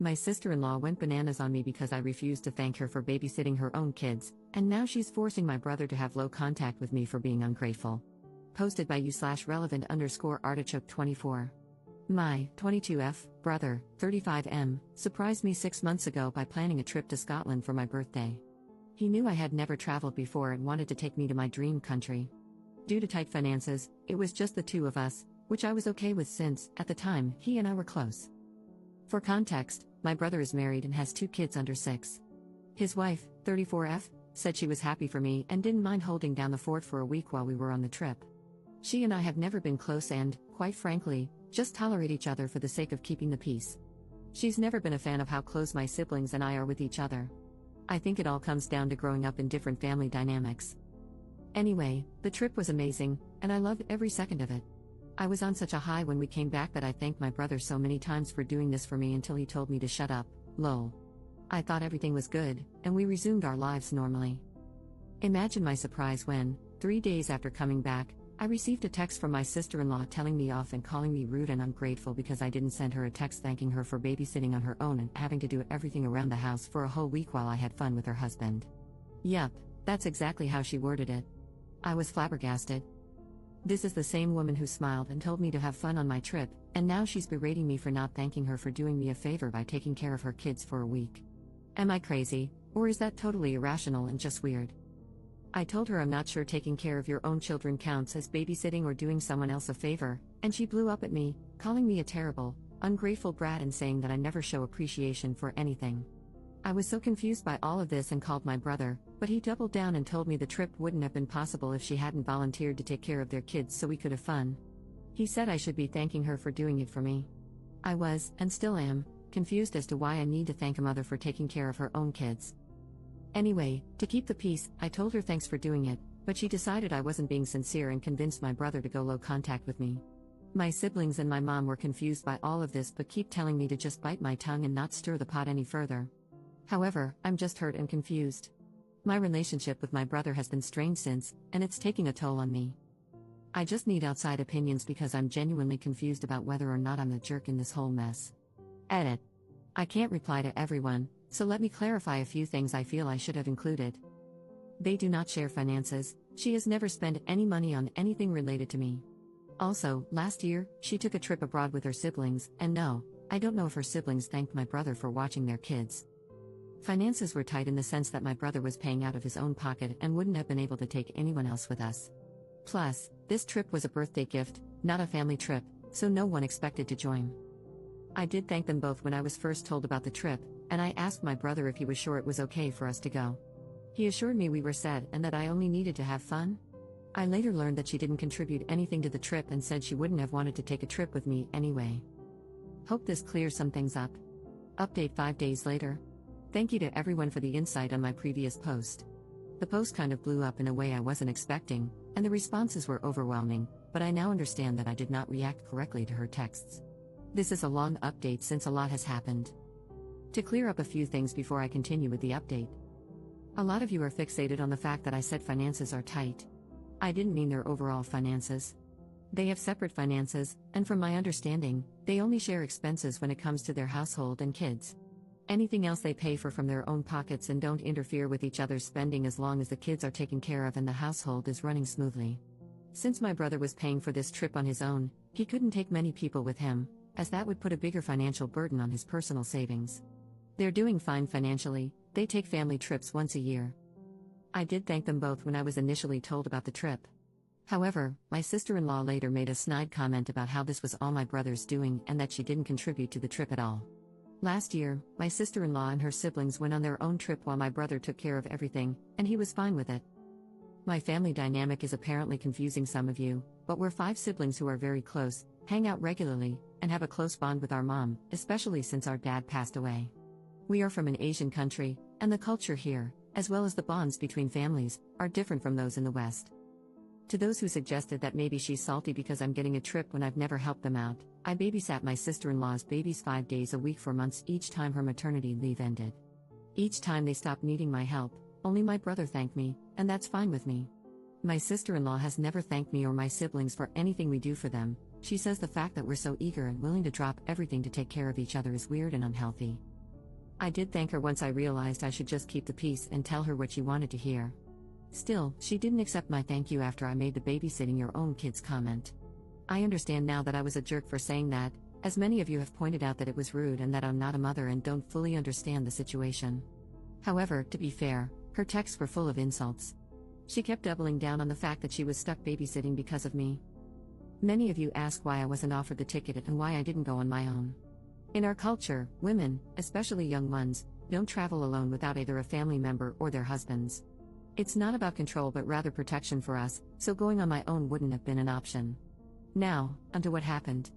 My sister-in-law went bananas on me because I refused to thank her for babysitting her own kids, and now she's forcing my brother to have low contact with me for being ungrateful. Posted by you/relevant_artichoke24. My 22F brother, 35M, surprised me 6 months ago by planning a trip to Scotland for my birthday. He knew I had never traveled before and wanted to take me to my dream country. Due to tight finances, it was just the two of us, which I was okay with since, at the time, he and I were close. For context, my brother is married and has 2 kids under 6. His wife, 34F, said she was happy for me and didn't mind holding down the fort for a week while we were on the trip. She and I have never been close and, quite frankly, just tolerate each other for the sake of keeping the peace. She's never been a fan of how close my siblings and I are with each other. I think it all comes down to growing up in different family dynamics. Anyway, the trip was amazing, and I loved every second of it. I was on such a high when we came back that I thanked my brother so many times for doing this for me until he told me to shut up, lol. I thought everything was good, and we resumed our lives normally. Imagine my surprise when, 3 days after coming back, I received a text from my sister-in-law telling me off and calling me rude and ungrateful because I didn't send her a text thanking her for babysitting on her own and having to do everything around the house for a whole week while I had fun with her husband. Yup, that's exactly how she worded it. I was flabbergasted. This is the same woman who smiled and told me to have fun on my trip, and now she's berating me for not thanking her for doing me a favor by taking care of her kids for a week. Am I crazy, or is that totally irrational and just weird? I told her I'm not sure taking care of your own children counts as babysitting or doing someone else a favor, and she blew up at me, calling me a terrible, ungrateful brat and saying that I never show appreciation for anything. I was so confused by all of this and called my brother, but he doubled down and told me the trip wouldn't have been possible if she hadn't volunteered to take care of their kids so we could have fun. He said I should be thanking her for doing it for me. I was, and still am, confused as to why I need to thank a mother for taking care of her own kids. Anyway, to keep the peace, I told her thanks for doing it, but she decided I wasn't being sincere and convinced my brother to go low contact with me. My siblings and my mom were confused by all of this but keep telling me to just bite my tongue and not stir the pot any further. However, I'm just hurt and confused. My relationship with my brother has been strained since, and it's taking a toll on me. I just need outside opinions because I'm genuinely confused about whether or not I'm the jerk in this whole mess. Edit. I can't reply to everyone, so let me clarify a few things I feel I should have included. They do not share finances. She has never spent any money on anything related to me. Also, last year, she took a trip abroad with her siblings, and no, I don't know if her siblings thanked my brother for watching their kids. Finances were tight in the sense that my brother was paying out of his own pocket and wouldn't have been able to take anyone else with us. Plus, this trip was a birthday gift, not a family trip, so no one expected to join. I did thank them both when I was first told about the trip, and I asked my brother if he was sure it was okay for us to go. He assured me we were set and that I only needed to have fun. I later learned that she didn't contribute anything to the trip and said she wouldn't have wanted to take a trip with me anyway. Hope this clears some things up. Update 5 days later. Thank you to everyone for the insight on my previous post. The post kind of blew up in a way I wasn't expecting, and the responses were overwhelming, but I now understand that I did not react correctly to her texts. This is a long update since a lot has happened. To clear up a few things before I continue with the update. A lot of you are fixated on the fact that I said finances are tight. I didn't mean their overall finances. They have separate finances, and from my understanding, they only share expenses when it comes to their household and kids. Anything else they pay for from their own pockets and don't interfere with each other's spending as long as the kids are taken care of and the household is running smoothly. Since my brother was paying for this trip on his own, he couldn't take many people with him, as that would put a bigger financial burden on his personal savings. They're doing fine financially, they take family trips once a year. I did thank them both when I was initially told about the trip. However, my sister-in-law later made a snide comment about how this was all my brother's doing and that she didn't contribute to the trip at all. Last year, my sister-in-law and her siblings went on their own trip while my brother took care of everything, and he was fine with it. My family dynamic is apparently confusing some of you, but we're 5 siblings who are very close, hang out regularly, and have a close bond with our mom, especially since our dad passed away. We are from an Asian country, and the culture here, as well as the bonds between families, are different from those in the West. To those who suggested that maybe she's salty because I'm getting a trip when I've never helped them out, I babysat my sister-in-law's babies 5 days a week for months each time her maternity leave ended. Each time they stopped needing my help, only my brother thanked me, and that's fine with me. My sister-in-law has never thanked me or my siblings for anything we do for them. She says the fact that we're so eager and willing to drop everything to take care of each other is weird and unhealthy. I did thank her once I realized I should just keep the peace and tell her what she wanted to hear. Still, she didn't accept my thank you after I made the babysitting your own kids comment. I understand now that I was a jerk for saying that, as many of you have pointed out that it was rude and that I'm not a mother and don't fully understand the situation. However, to be fair, her texts were full of insults. She kept doubling down on the fact that she was stuck babysitting because of me. Many of you ask why I wasn't offered the ticket and why I didn't go on my own. In our culture, women, especially young ones, don't travel alone without either a family member or their husbands. It's not about control but rather protection for us, so going on my own wouldn't have been an option. Now, onto what happened.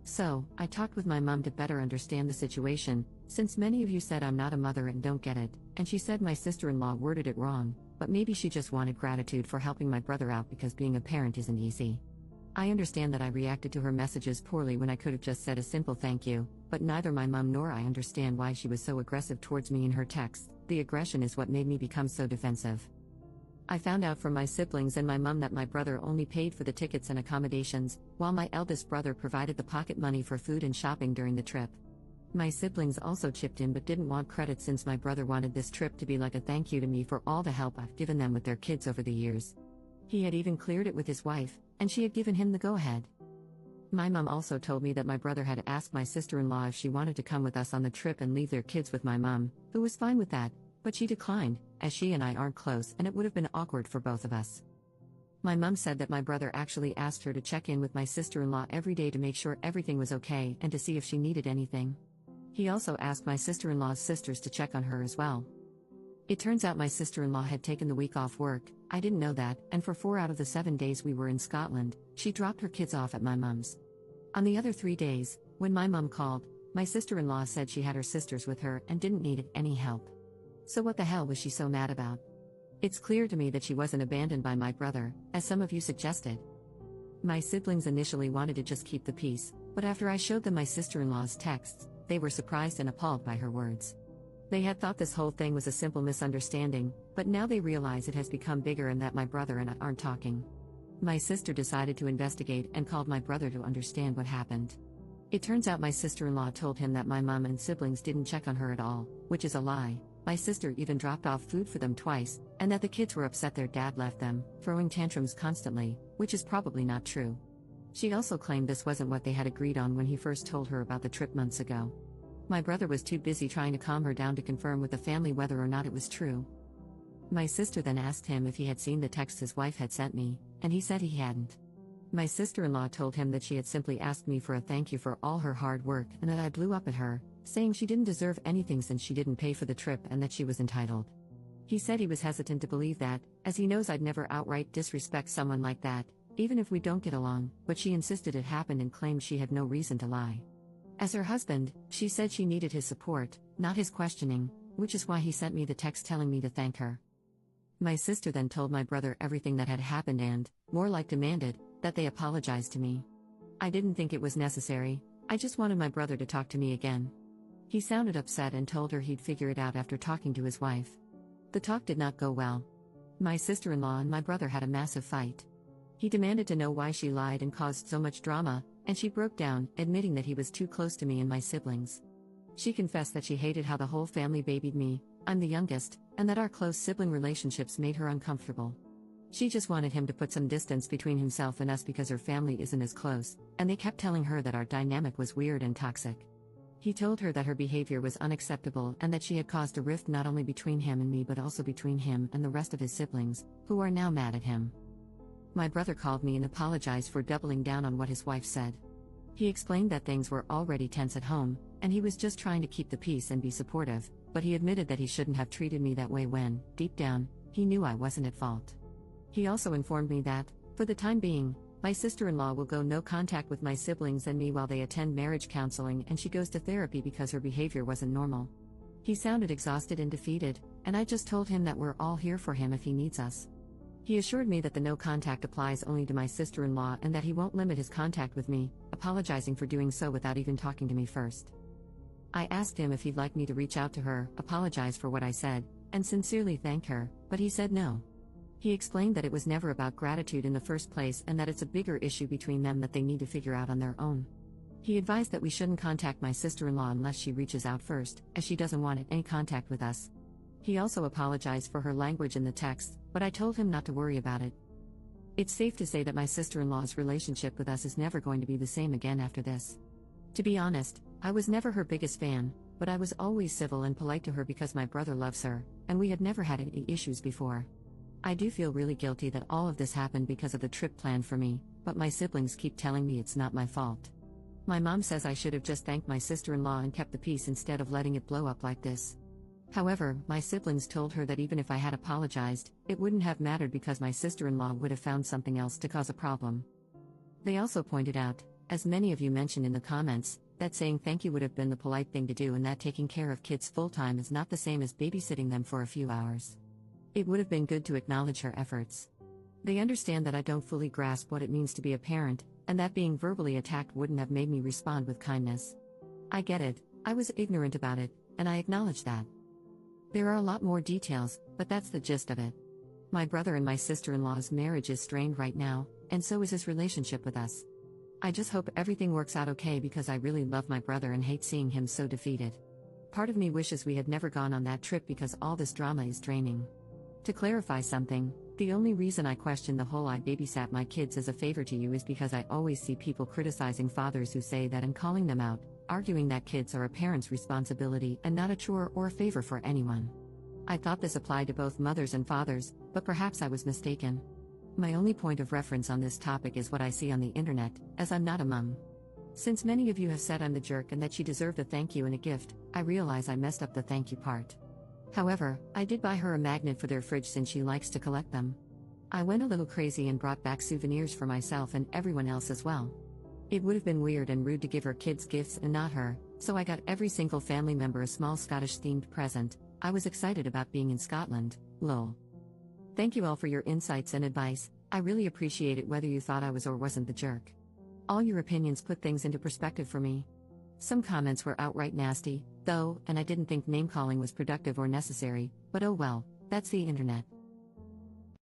So, I talked with my mom to better understand the situation, since many of you said I'm not a mother and don't get it, and she said my sister-in-law worded it wrong, but maybe she just wanted gratitude for helping my brother out because being a parent isn't easy. I understand that I reacted to her messages poorly when I could have just said a simple thank you, but neither my mom nor I understand why she was so aggressive towards me in her texts. The aggression is what made me become so defensive. I found out from my siblings and my mom that my brother only paid for the tickets and accommodations, while my eldest brother provided the pocket money for food and shopping during the trip. My siblings also chipped in but didn't want credit since my brother wanted this trip to be like a thank you to me for all the help I've given them with their kids over the years. He had even cleared it with his wife, and she had given him the go-ahead. My mom also told me that my brother had asked my sister-in-law if she wanted to come with us on the trip and leave their kids with my mom, who was fine with that, but she declined, as she and I aren't close and it would have been awkward for both of us. My mom said that my brother actually asked her to check in with my sister-in-law every day to make sure everything was okay and to see if she needed anything. He also asked my sister-in-law's sisters to check on her as well. It turns out my sister-in-law had taken the week off work. I didn't know that, and for 4 out of the 7 days we were in Scotland, she dropped her kids off at my mom's. On the other 3 days, when my mom called, my sister-in-law said she had her sisters with her and didn't need any help. So what the hell was she so mad about? It's clear to me that she wasn't abandoned by my brother, as some of you suggested. My siblings initially wanted to just keep the peace, but after I showed them my sister-in-law's texts, they were surprised and appalled by her words. They had thought this whole thing was a simple misunderstanding, but now they realize it has become bigger and that my brother and I aren't talking. My sister decided to investigate and called my brother to understand what happened. It turns out my sister-in-law told him that my mom and siblings didn't check on her at all, which is a lie. My sister even dropped off food for them twice, and that the kids were upset their dad left them, throwing tantrums constantly, which is probably not true. She also claimed this wasn't what they had agreed on when he first told her about the trip months ago. My brother was too busy trying to calm her down to confirm with the family whether or not it was true. My sister then asked him if he had seen the text his wife had sent me, and he said he hadn't. My sister-in-law told him that she had simply asked me for a thank you for all her hard work and that I blew up at her, saying she didn't deserve anything since she didn't pay for the trip and that she was entitled. He said he was hesitant to believe that, as he knows I'd never outright disrespect someone like that, even if we don't get along, but she insisted it happened and claimed she had no reason to lie. As her husband, she said she needed his support, not his questioning, which is why he sent me the text telling me to thank her. My sister then told my brother everything that had happened and, more like demanded, that they apologize to me. I didn't think it was necessary, I just wanted my brother to talk to me again. He sounded upset and told her he'd figure it out after talking to his wife. The talk did not go well. My sister-in-law and my brother had a massive fight. He demanded to know why she lied and caused so much drama, and she broke down, admitting that he was too close to me and my siblings. She confessed that she hated how the whole family babied me, I'm the youngest, and that our close sibling relationships made her uncomfortable. She just wanted him to put some distance between himself and us because her family isn't as close, and they kept telling her that our dynamic was weird and toxic. He told her that her behavior was unacceptable and that she had caused a rift not only between him and me but also between him and the rest of his siblings, who are now mad at him. My brother called me and apologized for doubling down on what his wife said. He explained that things were already tense at home, and he was just trying to keep the peace and be supportive, but he admitted that he shouldn't have treated me that way when, deep down, he knew I wasn't at fault. He also informed me that, for the time being, my sister-in-law will go no contact with my siblings and me while they attend marriage counseling and she goes to therapy because her behavior wasn't normal. He sounded exhausted and defeated, and I just told him that we're all here for him if he needs us. He assured me that the no contact applies only to my sister-in-law and that he won't limit his contact with me, apologizing for doing so without even talking to me first. I asked him if he'd like me to reach out to her, apologize for what I said, and sincerely thank her, but he said no. He explained that it was never about gratitude in the first place and that it's a bigger issue between them that they need to figure out on their own. He advised that we shouldn't contact my sister-in-law unless she reaches out first, as she doesn't want any contact with us. He also apologized for her language in the text, but I told him not to worry about it. It's safe to say that my sister-in-law's relationship with us is never going to be the same again after this. To be honest, I was never her biggest fan, but I was always civil and polite to her because my brother loves her, and we had never had any issues before. I do feel really guilty that all of this happened because of the trip planned for me, but my siblings keep telling me it's not my fault. My mom says I should have just thanked my sister-in-law and kept the peace instead of letting it blow up like this. However, my siblings told her that even if I had apologized, it wouldn't have mattered because my sister-in-law would have found something else to cause a problem. They also pointed out, as many of you mentioned in the comments, that saying thank you would have been the polite thing to do and that taking care of kids full-time is not the same as babysitting them for a few hours. It would have been good to acknowledge her efforts. They understand that I don't fully grasp what it means to be a parent, and that being verbally attacked wouldn't have made me respond with kindness. I get it, I was ignorant about it, and I acknowledge that. There are a lot more details, but that's the gist of it. My brother and my sister-in-law's marriage is strained right now, and so is his relationship with us. I just hope everything works out okay because I really love my brother and hate seeing him so defeated. Part of me wishes we had never gone on that trip because all this drama is draining. To clarify something, the only reason I question the whole "I babysat my kids as a favor to you" is because I always see people criticizing fathers who say that and calling them out, arguing that kids are a parent's responsibility and not a chore or a favor for anyone. I thought this applied to both mothers and fathers, but perhaps I was mistaken. My only point of reference on this topic is what I see on the internet, as I'm not a mom. Since many of you have said I'm the jerk and that she deserved a thank you and a gift, I realize I messed up the thank you part. However, I did buy her a magnet for their fridge since she likes to collect them. I went a little crazy and brought back souvenirs for myself and everyone else as well. It would have been weird and rude to give her kids gifts and not her, so I got every single family member a small Scottish-themed present. I was excited about being in Scotland, lol. Thank you all for your insights and advice, I really appreciate it whether you thought I was or wasn't the jerk. All your opinions put things into perspective for me. Some comments were outright nasty, though, and I didn't think name-calling was productive or necessary, but oh well, that's the internet.